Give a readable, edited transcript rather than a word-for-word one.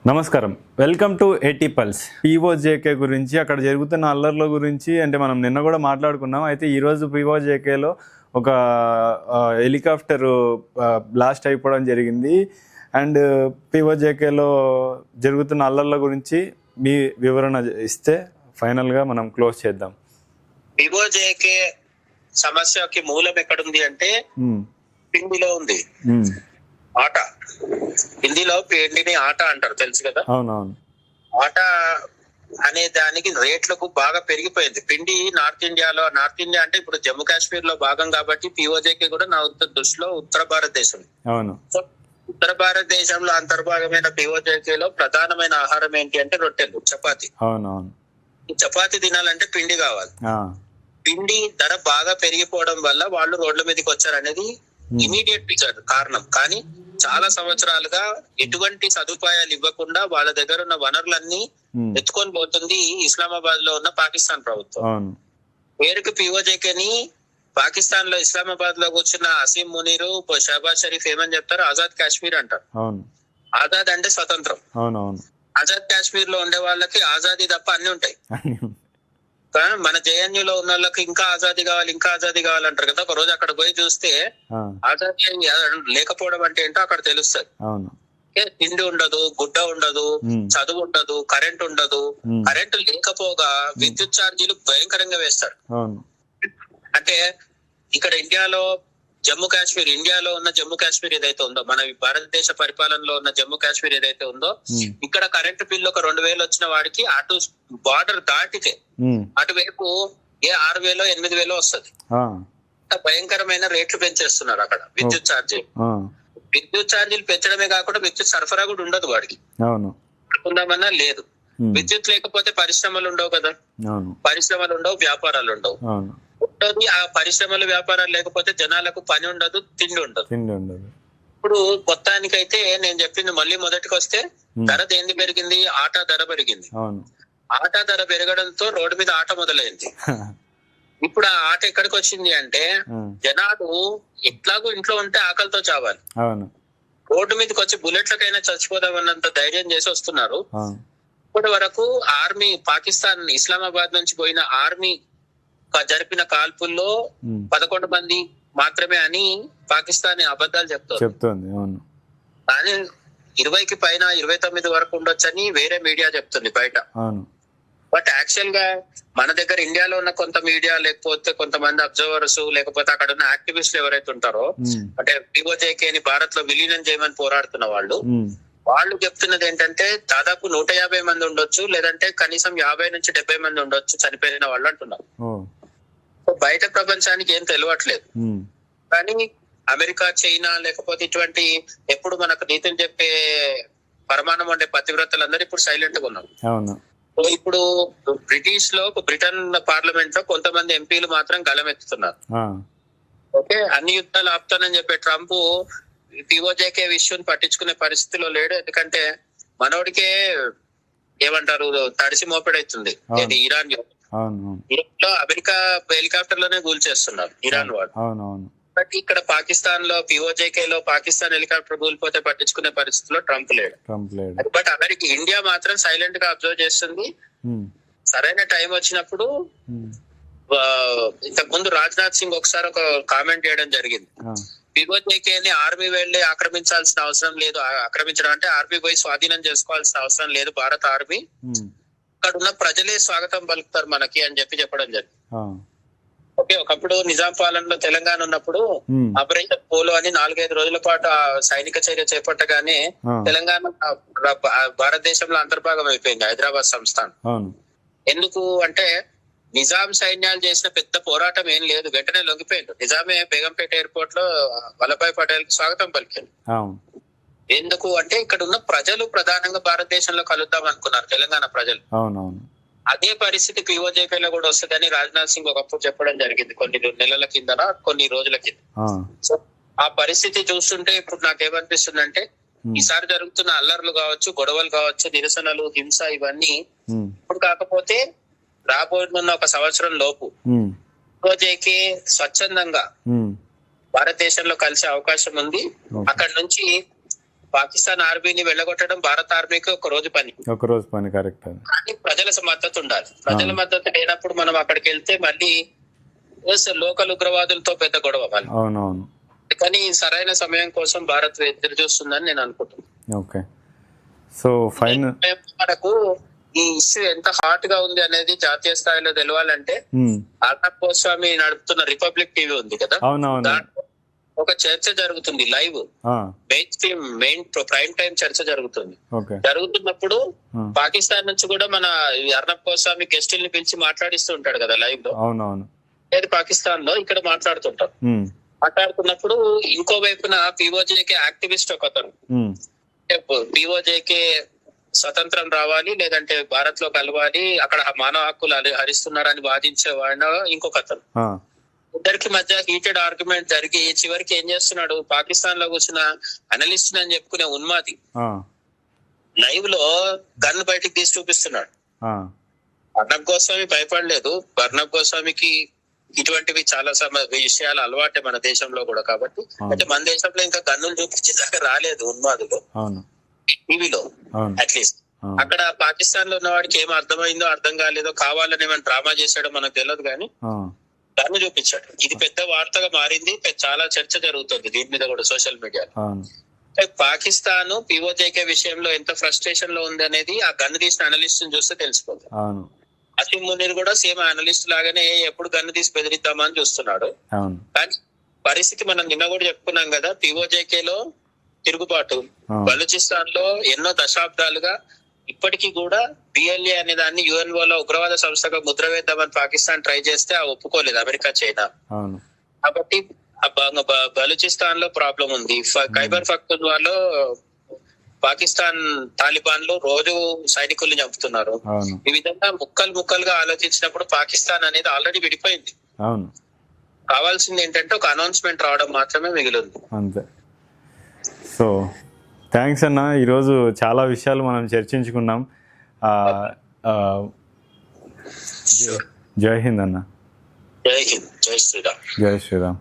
నమస్కారం, welcome to ఏటీ pulse. PoJK గురించి, అక్కడ జరుగుతున్న అల్లర్ల గురించి అంటే మనం నిన్న కూడా మాట్లాడుకున్నాం. అయితే ఈరోజు పీఓజేకేలో ఒక హెలికాప్టర్ బ్లాస్ట్ అయిపోవడం జరిగింది. అండ్ పీఓజేకేలో జరుగుతున్న అల్లర్ల గురించి మీ వివరణ ఇస్తే ఫైనల్గా మనం క్లోజ్ చేద్దాం. పీఓజేకే సమస్యకి మూలం ఎక్కడుంది అంటే పిండిలో ఉంది. ఆట, హిందీలో పిండిని ఆట అంటారు, తెలుసు కదా. అవునవును. ఆట అనే దానికి రేట్లకు బాగా పెరిగిపోయింది. పిండి నార్త్ ఇండియా అంటే ఇప్పుడు జమ్మూ కాశ్మీర్ లో భాగం కాబట్టి పీఓజేకే కూడా నా దృష్టిలో ఉత్తర భారతదేశం. అవును. సో ఉత్తర భారతదేశంలో అంతర్భాగమైన పీఓజేకేలో ప్రధానమైన ఆహారం ఏంటి అంటే రొట్టెలు, చపాతి. అవునవును. ఈ చపాతి తినాలంటే పిండి కావాలి. పిండి ధర బాగా పెరిగిపోవడం వల్ల వాళ్ళు రోడ్ల మీదకి వచ్చారనేది ఇమీడియట్ కారణం. కానీ చాలా సంవత్సరాలుగా ఎటువంటి సదుపాయాలు ఇవ్వకుండా వాళ్ళ దగ్గర ఉన్న వనరులన్నీ ఎత్తుకొని పోతుంది ఇస్లామాబాద్ లో ఉన్న పాకిస్తాన్ ప్రభుత్వం. పేరుకు పీఓజేకేని పాకిస్తాన్ లో ఇస్లామాబాద్ లో కూర్చున్న అసీం మునీరు, షహబాజ్ షరీఫ్ ఏమని చెప్తారు, ఆజాద్ కాశ్మీర్ అంటారు. ఆజాద్ అంటే స్వతంత్రం. ఆజాద్ కాశ్మీర్ లో ఉండే వాళ్ళకి ఆజాదీ తప్ప అన్ని ఉంటాయి. మన జేఎన్యూ లో ఉన్న వాళ్ళకి ఇంకా ఆజాదీ కావాలంటారు కదా. ఒక రోజు అక్కడ పోయి చూస్తే ఆజాదీ లేకపోవడం అంటే ఏంటో అక్కడ తెలుస్తుంది. తిండి ఉండదు, గుడ్డ ఉండదు, చదువు ఉండదు, కరెంట్ ఉండదు. కరెంటు లేకపోగా విద్యుత్ ఛార్జీలు భయంకరంగా వేస్తారు. అంటే ఇక్కడ ఇండియాలో ఉన్న జమ్మూ కాశ్మీర్ ఏదైతే ఉందో, మన భారతదేశ పరిపాలనలో ఉన్న జమ్మూ కాశ్మీర్ ఏదైతే ఉందో, ఇక్కడ కరెంటు బిల్లు ఒక 2000 వచ్చిన వాడికి అటు బార్డర్ దాటితే అటువైపు 6000 8000 వస్తుంది. భయంకరమైన రేట్లు పెంచేస్తున్నారు అక్కడ విద్యుత్ ఛార్జీలు పెంచడమే కాకుండా విద్యుత్ సరఫరా కూడా ఉండదు వాడికి. ఉందామన్నా లేదు. విద్యుత్ లేకపోతే పరిశ్రమలు ఉండవు కదా, వ్యాపారాలు ఉండవు. ఆ పరిశ్రమలు వ్యాపారాలు లేకపోతే జనాలకు పని ఉండదు, తిండి ఉండదు. ఇప్పుడు మొత్తానికైతే నేను చెప్పింది మళ్ళీ మొదటికి వస్తే, ధర దేంది పెరిగింది? ఆటా ధర పెరిగింది. ఆటా ధర పెరగడంతో రోడ్డు మీద ఆట మొదలైంది. ఇప్పుడు ఆ ఆట ఎక్కడికి వచ్చింది అంటే, జనాలు ఎట్లాగూ ఇంట్లో ఉంటే ఆకలితో చావాలి, రోడ్డు మీదకి వచ్చి బుల్లెట్లకైనా చచ్చిపోదామన్నంత ధైర్యం చేసి వస్తున్నారు. ఇప్పటి వరకు ఆర్మీ, పాకిస్తాన్ ఇస్లామాబాద్ నుంచి పోయిన ఆర్మీ జరిపిన కాల్పుల్లో 11 మంది మాత్రమే అని పాకిస్తాన్ అబద్ధాలు చెప్తుంది. కానీ 20కి పైన 29 వరకు ఉండొచ్చని వేరే మీడియా చెప్తుంది బయట. బట్ యాక్చువల్ గా మన దగ్గర ఇండియాలో ఉన్న కొంత మీడియా, లేకపోతే కొంతమంది అబ్జర్వర్స్, లేకపోతే అక్కడ ఉన్న యాక్టివిస్టులు ఎవరైతే ఉంటారో, అంటే పీఓజేకేని భారత్ లో విలీనం చేయమని పోరాడుతున్న వాళ్ళు చెప్తున్నది ఏంటంటే, దాదాపు 150 మంది ఉండొచ్చు, లేదంటే కనీసం 50 నుంచి 70 మంది ఉండొచ్చు చనిపోయిన వాళ్ళు అంటున్నారు. బయట ప్రపంచానికి ఏం తెలియట్లేదు. కానీ అమెరికా, చైనా, లేకపోతే ఇటువంటి ఎప్పుడు మనకు నీతులు చెప్పే పరమాణం ఉండే పతివ్రతలందరూ ఇప్పుడు సైలెంట్ గా ఉన్నారు. ఇప్పుడు బ్రిటన్ పార్లమెంట్ లో కొంతమంది ఎంపీలు మాత్రం గలమెత్తుతున్నారు. ఓకే, అన్ని యుద్ధాలు ఆపుతానని చెప్పే ట్రంప్ పీఓజేకే విషయం పట్టించుకునే పరిస్థితిలో లేడు. ఎందుకంటే మనోడికే ఏమంటారు, తడిసి మోపెడైతుంది. ఇరాన్ లో అమెరికా హెలికాప్టర్ లోనే కూల్చేస్తున్నారు ఇరాన్ వాడు. బట్ ఇక్కడ పాకిస్తాన్ లో పీఓజేకేలో పాకిస్తాన్ హెలికాప్టర్ కూలిపోతే పట్టించుకునే పరిస్థితిలో ట్రంప్ లేడు. బట్ ఇండియా మాత్రం సైలెంట్ గా అబ్జర్వ్ చేస్తుంది. సరైన టైం వచ్చినప్పుడు, ఇంతకు ముందు రాజ్నాథ్ సింగ్ ఒకసారి ఒక కామెంట్ చేయడం జరిగింది, పీఓజేకేని ఆర్మీ వెళ్లి ఆక్రమించాల్సిన అవసరం లేదు, ఆక్రమించడం అంటే ఆర్మీ పోయి స్వాధీనం చేసుకోవాల్సిన అవసరం లేదు, భారత ఆర్మీ అక్కడ ఉన్న ప్రజలే స్వాగతం పలుకుతారు మనకి అని చెప్పడం జరిగింది. ఓకే, ఒకప్పుడు నిజాం పాలనలో తెలంగాణ ఉన్నప్పుడు ఆపరేషన్ పోలో అని 4-5 రోజుల పాటు సైనిక చర్య చేపట్టగానే తెలంగాణ భారతదేశంలో అంతర్భాగం అయిపోయింది, హైదరాబాద్ సంస్థానం. ఎందుకు అంటే నిజాం సైన్యాలు చేసిన పెద్ద పోరాటం ఏం లేదు, వెంటనే లొంగిపోయింది. నిజామే బేగంపేట ఎయిర్పోర్ట్ లో వల్లభాయ్ పటేల్ కి స్వాగతం పలికారు. ఎందుకు అంటే ఇక్కడ ఉన్న ప్రజలు ప్రధానంగా భారతదేశంలో కలుద్దాం అనుకున్నారు, తెలంగాణ ప్రజలు. అదే పరిస్థితి పీఓజేకేలో కూడా వస్తుందని రాజ్నాథ్ సింగ్ ఒకప్పుడు చెప్పడం జరిగింది, కొన్ని నెలల కింద, కొన్ని రోజుల కింద. సో ఆ పరిస్థితి చూస్తుంటే ఇప్పుడు నాకేమనిపిస్తుంది అంటే, ఈసారి జరుగుతున్న అల్లర్లు కావచ్చు, గొడవలు కావచ్చు, నిరసనలు, హింస, ఇవన్నీ ఇప్పుడు కాకపోతే రాబోతున్న ఒక సంవత్సరం లోపు పీఓజేకే స్వచ్ఛందంగా భారతదేశంలో కలిసే అవకాశం ఉంది. అక్కడ నుంచి పాకిస్తాన్ ఆర్మీని వెళ్ళగొట్టడం భారత ఆర్మీకి ఒక రోజు పని. ఒక రోజు పని, కరెక్ట్. కానీ ప్రజల మద్దతు ఉండాలి. ప్రజల మద్దతు లేనప్పుడు మనం అక్కడికి వెళ్తే మళ్ళీ లోకల్ ఉగ్రవాదులతో పెద్ద గొడవ మళ్ళీ. అవునవును. కానీ సరైన సమయం కోసం భారత్ ఎదురు చూస్తుందని నేను అనుకుంటున్నాను. ఓకే. సో ఫైనల్ మనకు ఈ ఇష్యూ ఎంత హాట్ గా ఉంది అనేది జాతీయ స్థాయిలో తెలవాలంటే అర్నబ్ గోస్వామి నడుపుతున్న రిపబ్లిక్ టీవీ ఉంది కదా, దాంట్లో ఒక చర్చ జరుగుతుంది లైవ్, మెయిన్ ప్రైమ్ టైం చర్చ జరుగుతుంది. జరుగుతున్నప్పుడు పాకిస్తాన్ నుంచి కూడా మన అర్నబ్ గోస్వామి గెస్టుల్ని పిలిచి మాట్లాడిస్తూ ఉంటాడు కదా లైవ్ లో. లేదు పాకిస్తాన్ లో ఇక్కడ మాట్లాడుతుంటాం. మాట్లాడుతున్నప్పుడు ఇంకో వైపున పిఓజేకే యాక్టివిస్ట్ ఒక అతను, పిఓజేకే స్వతంత్రం రావాలి లేదంటే భారత్ లో కలవాలి, అక్కడ మానవ హక్కులు హరిస్తున్నారని వాదించేవాడు ఇంకొక అతను. ఇద్దరికి మధ్య హీటెడ్ ఆర్గ్యుమెంట్ జరిగి చివరికి ఏం చేస్తున్నాడు, పాకిస్తాన్ లో కూర్చున్న అనలిస్ట్ అని చెప్పుకునే ఉన్మాది లైవ్ లో గన్ బయటికి తీసి చూపిస్తున్నాడు. అర్నబ్ గోస్వామి భయపడలేదు. అర్నబ్ గోస్వామికి ఇటువంటివి చాలా విషయాలు అలవాటే మన దేశంలో కూడా. కాబట్టి అంటే మన దేశంలో ఇంకా గన్నులు చూపించేదాకా రాలేదు ఉన్మాదులు టీవీలో అట్లీస్ట్. అక్కడ పాకిస్తాన్ లో ఉన్న వాడికి ఏం అర్థమైందో అర్థం కాలేదో, కావాలని ఏమైనా డ్రామా చేశాడో మనకు తెలియదు కానీ గన్ను చూపించాడు. ఇది పెద్ద వార్తగా మారింది, చాలా చర్చ జరుగుతుంది దీని మీద కూడా సోషల్ మీడియాలో. పాకిస్తాన్ పిఓజేకే విషయంలో ఎంత ఫ్రస్ట్రేషన్ లో ఉంది అనేది ఆ గన్ను తీసిన అనలిస్ట్ చూస్తే తెలిసిపోతుంది. అసీం మునీర్ కూడా సేమ్ అనలిస్ట్ లాగానే ఎప్పుడు గన్ను తీసి బెదిరిద్దామని చూస్తున్నాడు. కానీ పరిస్థితి మనం నిన్న కూడా చెప్పుకున్నాం కదా, పిఓజేకే లో తిరుగుబాటు, బలూచిస్తాన్ లో ఎన్నో దశాబ్దాలుగా ఇప్పటికీ కూడా బిఎల్ఏ అనే దాన్ని యుఎన్ఓ లో ఉగ్రవాద సంస్థగా ముద్ర వేద్దామని పాకిస్తాన్ ట్రై చేస్తే ఆ ఒప్పుకోలేదు అమెరికా, చైనా. కాబట్టి బలూచిస్తాన్ లో ప్రాబ్లం ఉంది. ఖైబర్ పఖ్తూన్ఖ్వాలో పాకిస్తాన్ తాలిబాన్లు రోజు సైనికుల్ని చంపుతున్నారు. ఈ విధంగా ముక్కలుగా ఆలోచించినప్పుడు పాకిస్తాన్ అనేది ఆల్రెడీ విడిపోయింది. కావాల్సింది ఏంటంటే ఒక అనౌన్స్మెంట్ రావడం మాత్రమే మిగిలింది. అంతే. సో థ్యాంక్స్ అన్న, ఈరోజు చాలా విషయాలు మనం చర్చించుకున్నాం. జై హింద్ అన్న. జై హింద్, జై శ్రీరామ్. జై శ్రీరామ్.